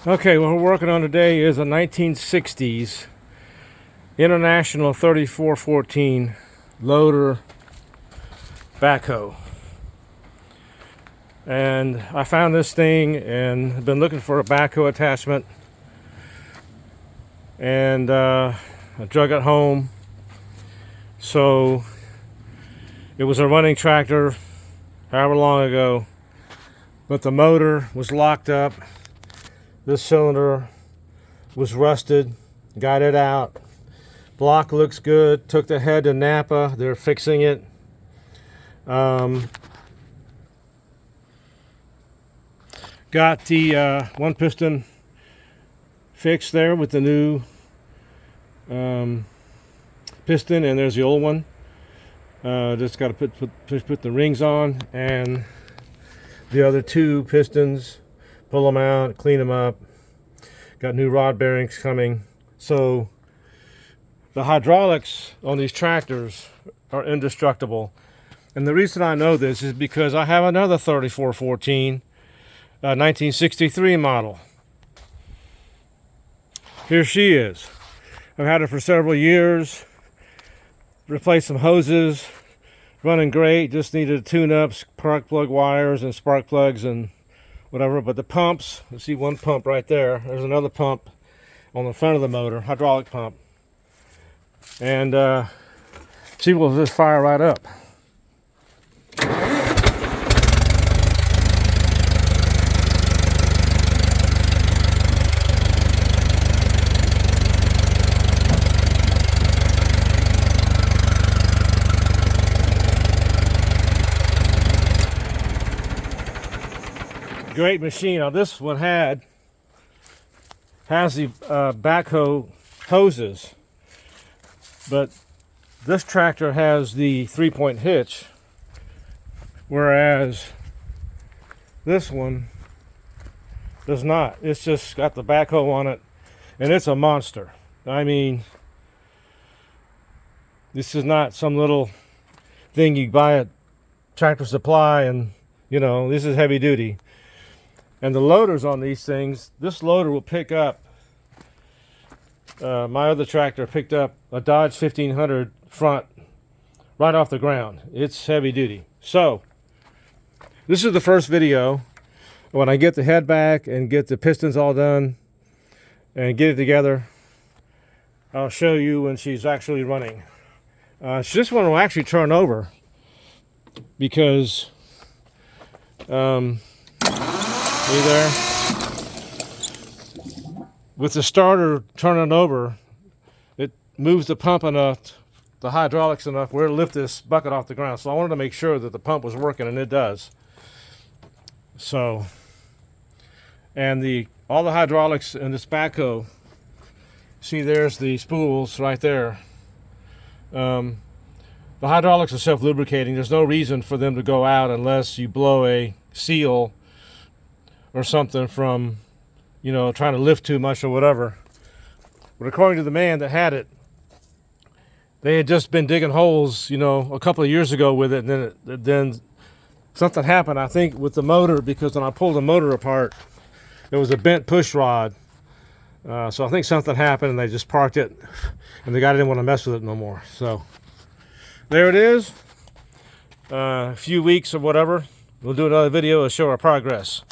Okay, what we're working on today is a 1960s International 3414 loader backhoe. And I found this thing and have been looking for a backhoe attachment. And I drug it home. So it was a running tractor however long ago, but the motor was locked up. This cylinder was rusted, got it out. Block looks good. Took the head to Napa. They're fixing it. Got the one piston fixed there with the new piston, and there's the old one. Just got to put the rings on, and the other two pistons, pull them out, clean them up. Got new rod bearings coming. So the hydraulics on these tractors are indestructible. And the reason I know this is because I have another 3414 1963 model. Here she is. I've had it for several years. Replaced some hoses, running great. Just needed to tune up spark plug wires and spark plugs and whatever. But the pumps, you see one pump right there. There's another pump on the front of the motor, hydraulic pump. And she will just fire right up. Great machine. Now this one has the backhoe hoses, but this tractor has the 3-point hitch, whereas this one does not. It's just got the backhoe on it, and it's a monster. I mean, this is not some little thing you buy at Tractor Supply, and you know, this is heavy duty. And the loaders on these things, this loader will pick up, my other tractor picked up a Dodge 1500 front right off the ground. It's heavy duty. So, this is the first video. When I get the head back and get the pistons all done and get it together, I'll show you when she's actually running. This one will actually turn over because see there? With the starter turning over, it moves the pump enough, the hydraulics enough, where it'll lift this bucket off the ground. So I wanted to make sure that the pump was working, and it does. So, and all the hydraulics in this backhoe, see there's the spools right there. The hydraulics are self-lubricating. There's no reason for them to go out unless you blow a seal or something from, you know, trying to lift too much or whatever. But according to the man that had it, they had just been digging holes, you know, a couple of years ago with it, and then something happened, I think, with the motor, because when I pulled the motor apart, there was a bent push rod. So I think something happened, and they just parked it, and the guy didn't want to mess with it no more. So there it is. A few weeks or whatever, we'll do another video to show our progress.